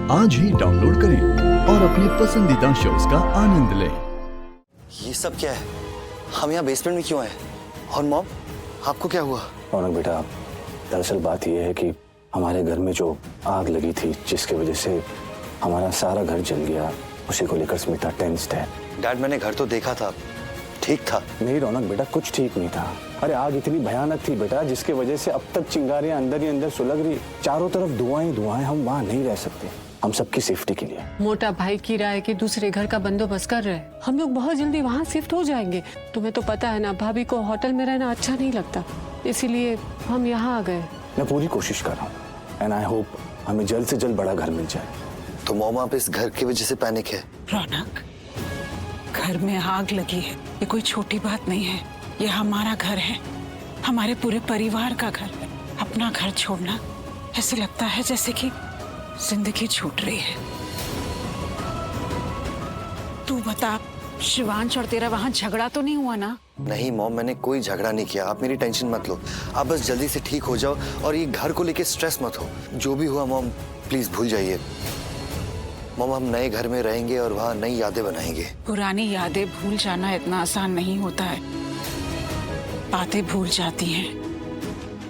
आज ही डाउनलोड करें और अपने पसंदीदा शोज का आनंद लें। ये सब क्या है? हम यहाँ बेसमेंट में क्यों आए? और मॉम, आपको क्या हुआ? रौनक बेटा, दरअसल बात यह है कि हमारे घर में जो आग लगी थी, जिसकी वजह से हमारा सारा घर जल गया, उसी को लेकर स्मिता टेंस्ड है। डैड, मैंने घर तो देखा था, ठीक था। नहीं रौनक बेटा, कुछ ठीक नहीं था। अरे आग इतनी भयानक थी बेटा, जिसकी वजह से अब तक चिंगारियां अंदर ही अंदर सुलग रही, चारों तरफ धुआं ही धुआं है। हम वहाँ नहीं रह सकते, हम सबकी सेफ्टी के लिए। मोटा भाई किराए के दूसरे घर का बंदोबस्त कर रहे हैं। हम लोग बहुत जल्दी वहाँ शिफ्ट हो जाएंगे। तुम्हें तो पता है ना, भाभी को होटल में रहना अच्छा नहीं लगता, इसीलिए हम यहाँ आ गए। मैं पूरी कोशिश कर रहा हूँ एंड आई होप हमें जल्द से जल्द बड़ा घर मिल जाए। तो मॉम, आप इस घर की वजह से पैनिक है? रौनक, घर में आग लगी है, ये कोई छोटी बात नहीं है। ये हमारा घर है, हमारे पूरे परिवार का घर है। अपना घर छोड़ना ऐसे लगता है जैसे कि जिंदगी छूट रही है। तू बता, शिवांश और तेरा वहां झगड़ा तो नहीं हुआ ना? नहीं मॉम, मैंने कोई झगड़ा नहीं किया। आप मेरी टेंशन मत लो, आप बस जल्दी से ठीक हो जाओ और ये घर को लेके स्ट्रेस मत हो। जो भी हुआ मॉम, प्लीज भूल जाइए। मॉम, हम नए घर में रहेंगे और वहाँ नई यादें बनाएंगे। पुरानी यादें भूल जाना इतना आसान नहीं होता है। बातें भूल जाती हैं,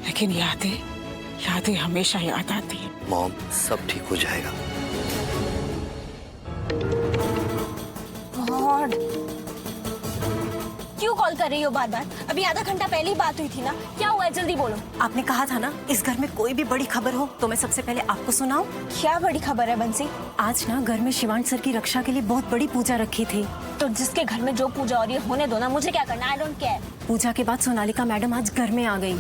लेकिन यादें हमेशा याद आती हैं। मॉम, सब ठीक हो जाएगा। गॉड, क्यों कॉल कर रही हो बार बार? अभी आधा घंटा पहले ही बात हुई थी ना। क्या हुआ है, जल्दी बोलो। आपने कहा था ना, इस घर में कोई भी बड़ी खबर हो तो मैं सबसे पहले आपको सुनाऊं। क्या बड़ी खबर है बंसी? आज ना घर में शिवांश सर की रक्षा के लिए बहुत बड़ी पूजा रखी थी। तो जिसके घर में जो पूजा हो रही है होने दो ना, मुझे क्या करना, आई डोंट केयर। पूजा के बाद सोनालिका मैडम आज घर में आ गई।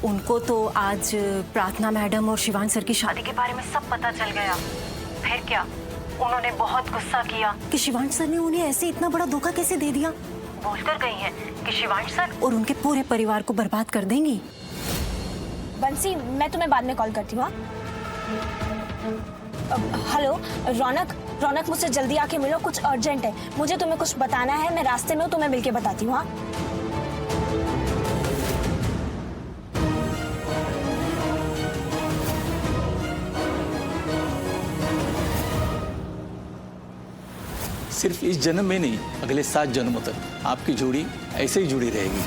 उनको तो आज प्रार्थना मैडम और शिवांश सर की शादी के बारे में सब पता चल गया। फिर क्या, उन्होंने बहुत गुस्सा किया कि शिवांश सर ने उन्हें ऐसे इतना बड़ा धोखा कैसे दे दिया। बोलकर गई हैं कि शिवांश सर और उनके पूरे परिवार को बर्बाद कर देंगी। बंसी, मैं तुम्हें बाद में कॉल करती हूँ। हेलो रौनक, मुझसे जल्दी आके मिलो, कुछ अर्जेंट है। मुझे तुम्हें कुछ बताना है, मैं रास्ते में हूँ, तुम्हें मिलके बताती हूँ। हाँ, सिर्फ इस जन्म में नहीं, अगले 7 जन्मों तक आपकी जोड़ी ऐसे ही जुड़ी रहेगी।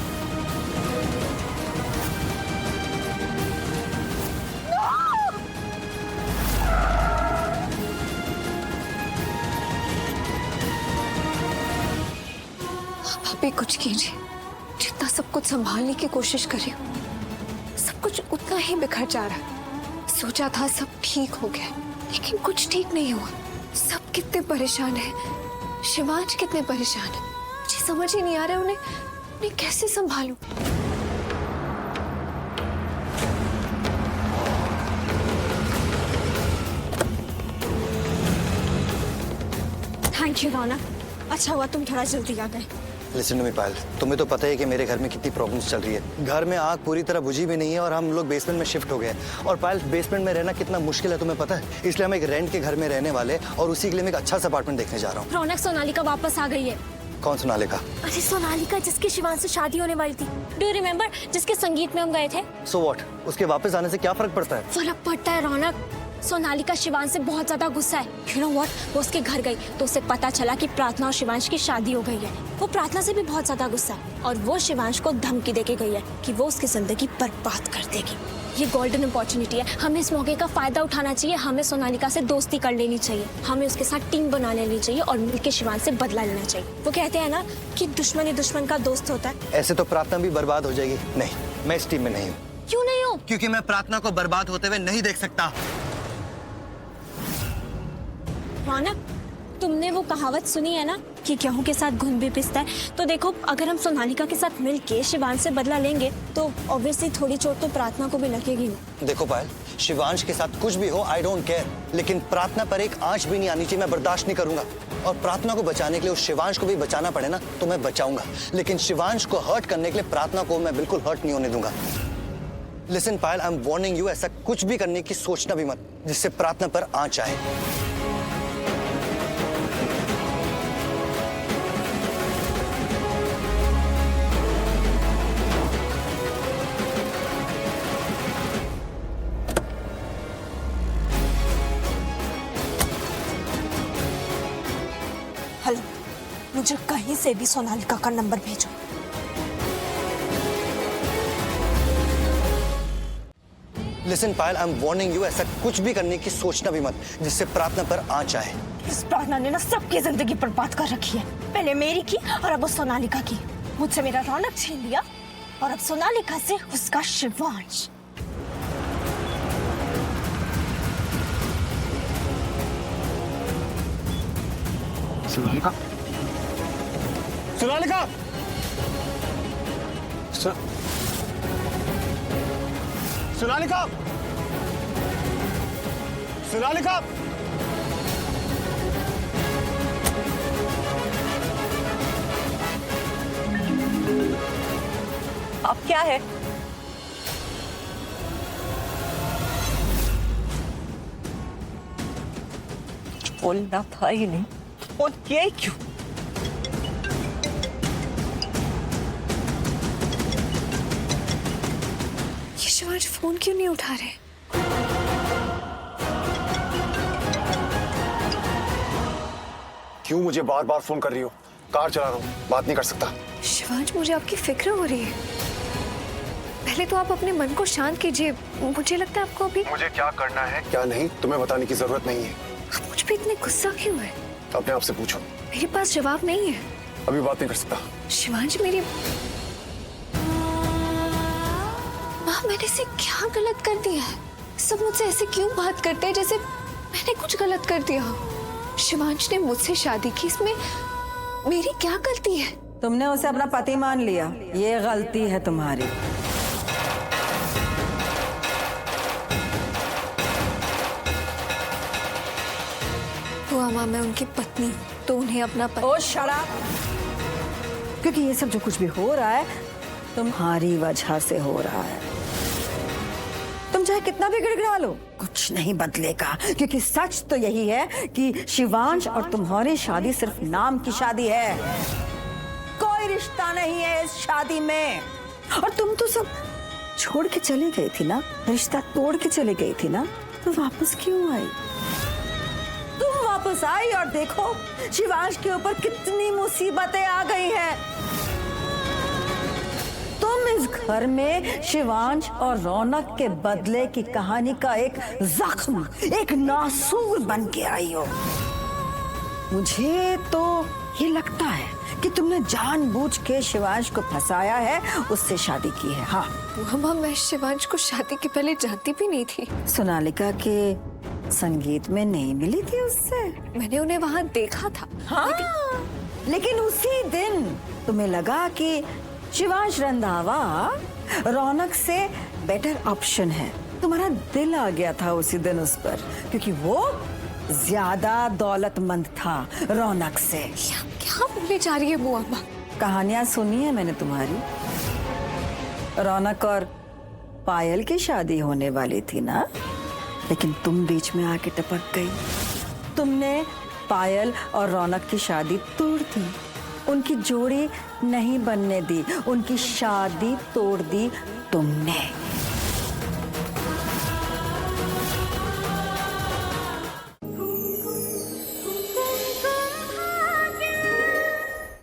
भाभी कुछ कीजिए, जितना सब कुछ संभालने की कोशिश कर रही हूँ, सब कुछ उतना ही बिखर जा रहा है। सोचा था सब ठीक हो गया, लेकिन कुछ ठीक नहीं हुआ। सब कितने परेशान हैं, शिवांश कितने परेशान है, मुझे समझ ही नहीं आ रहा है उन्हें कैसे संभालूं। थैंक यू रौनक, अच्छा हुआ तुम थोड़ा जल्दी आ गए। लिसन टू मी पायल, तुम्हें तो पता है कि मेरे घर में कितनी प्रॉब्लम्स चल रही है। घर में आग पूरी तरह बुझी भी नहीं है और हम लोग बेसमेंट में शिफ्ट हो गए हैं। और पायल, बेसमेंट में रहना कितना मुश्किल है तुम्हें पता है? इसलिए हम एक रेंट के घर में रहने वाले और उसी के लिए मैं एक अच्छा सा अपार्टमेंट देखने जा रहा हूँ। रौनक, सोनालिका वापस आ गई है। कौन सोनालिका? अरे सोनालिका, जिसकी शिवांश से शादी होने वाली थी। डू यू रिमेम्बर, जिसके संगीत में हम गए थे? सो व्हाट, उसके वापस आने से क्या फर्क पड़ता है? फर्क पड़ता है रौनक। सोनालिका शिवांश से बहुत ज्यादा गुस्सा है। यू नो व्हाट, वो उसके घर गई तो उसे पता चला कि प्रार्थना और शिवांश की शादी हो गई है। वो प्रार्थना से भी बहुत ज्यादा गुस्सा है और वो शिवांश को धमकी देके गई है कि वो उसकी जिंदगी बर्बाद कर देगी। ये गोल्डन अपॉर्चुनिटी है, हमें इस मौके का फायदा उठाना चाहिए। हमें सोनालिका से दोस्ती कर लेनी चाहिए, हमें उसके साथ टीम बना लेनी चाहिए और मिलकर शिवांश से बदला लेना चाहिए। वो कहते हैं ना कि दुश्मन ही दुश्मन का दोस्त होता है। ऐसे तो प्रार्थना भी बर्बाद हो जाएगी। नहीं, मैं इस टीम में नहीं हूँ। क्यों नहीं हो? क्योंकि मैं प्रार्थना को बर्बाद होते हुए नहीं देख सकता। रौनक, तुमने वो कहावत सुनी है ना कि गेहूं के साथ घुन भी पिसता है। तो देखो, अगर हम सोनालिका के साथ मिलके शिवांश से बदला लेंगे तो ऑब्वियसली थोड़ी चोट तो प्रार्थना को भी लगेगी। देखो पायल, शिवांश के साथ कुछ भी हो, आई डोंट केयर, लेकिन प्रार्थना पर एक आंच भी नहीं आनी चाहिए। मैं बर्दाश्त नहीं करूंगा। और प्रार्थना को बचाने के लिए उस शिवांश को भी बचाना पड़े ना, तो मैं बचाऊंगा। लेकिन शिवांश को हर्ट करने के लिए प्रार्थना को मैं बिल्कुल हर्ट नहीं होने दूंगा। Listen Payal, I am warning you, ऐसा कुछ भी करने की सोचना भी मत जिससे प्रार्थना पर आंच आए। मुझे कहीं से भी सोनालिका का नंबर भेजो। Listen Payal, I am warning you, ऐसा कुछ भी करने की सोचना भी मत जिससे प्रार्थना पर आंच आए। इस प्रार्थना ने ना सबकी जिंदगी बर्बाद कर रखी है। पहले मेरी की और अब उस सोनालिका की। मुझसे मेरा रौनक छीन लिया और अब सोनालिका से उसका शिवांश। सोनालिका, सोनालिका, सोनालिका, सोनालिका, अब क्या है? बोलना था ही नहीं और ये क्यों? ये शिवांश फोन क्यों नहीं उठा रहे? क्यों मुझे बार बार फोन कर रही हो? कार चला रहा हूँ, बात नहीं कर सकता। शिवांश, मुझे आपकी फिक्र हो रही है। पहले तो आप अपने मन को शांत कीजिए। मुझे लगता है आपको अभी मुझे क्या करना है क्या नहीं तुम्हें बताने की जरूरत नहीं है। आप मुझ पे इतने गुस्सा क्यों है? अपने आप से पूछो। मेरे पास जवाब नहीं है। अभी बात नहीं कर सकता। शिवांश, मेरी माँ, मैंने इसे क्या गलत कर दिया है? सब मुझसे ऐसे क्यों बात करते हैं जैसे मैंने कुछ गलत कर दिया हो? शिवांश ने मुझसे शादी की, इसमें मेरी क्या गलती है? तुमने उसे अपना पति मान लिया, ये गलती है तुम्हारी। हुआ माँ, मैं उनकी पत्नी हूँ, तो उन्हें अपना पति। ओ शरा, क्योंकि ये सब जो कुछ भी हो रहा है तुम्हारी वजह से हो रहा है। तुम चाहे कितना भी गिड़गिड़ा लो, कुछ नहीं बदलेगा, क्योंकि सच तो यही है कि शिवांश और तुम्हारी शादी सिर्फ नाम की शादी है। कोई रिश्ता नहीं है इस शादी में। और तुम तो सब छोड़ के चली गई थी ना, रिश्ता तोड़ के चली गई थी ना, तो वापस क्यों आई? तुम वापस आई और देखो शिवांश के ऊपर कितनी मुसीबतें आ गई हैं। तुम इस घर में शिवांश और रौनक के बदले की कहानी का एक जख्म, एक नासूर बन के आई हो। मुझे तो ये लगता है कि तुमने जानबूझ के शिवांश को फंसाया है, उससे शादी की है। हाँ माँ, मैं शिवांश को शादी के पहले जानती भी नहीं थी। सोनालिका के संगीत में नहीं मिली थी उससे? मैंने उन्हें वहाँ देखा था। हाँ, लेकिन उसी दिन तुम्हें लगा कि शिवांश रंधावा रौनक से बेटर ऑप्शन है। तुम्हारा दिल आ गया था उसी दिन उस पर, क्योंकि वो ज्यादा दौलतमंद था रौनक से। क्या बोलने जा रही है बुआ माँ? कहानियां सुनी है मैंने तुम्हारी। रौनक और पायल की शादी होने वाली थी ना, लेकिन तुम बीच में आके टपक गई। तुमने पायल और रौनक की शादी तोड़ दी, उनकी जोड़ी नहीं बनने दी, उनकी शादी तोड़ दी तुमने।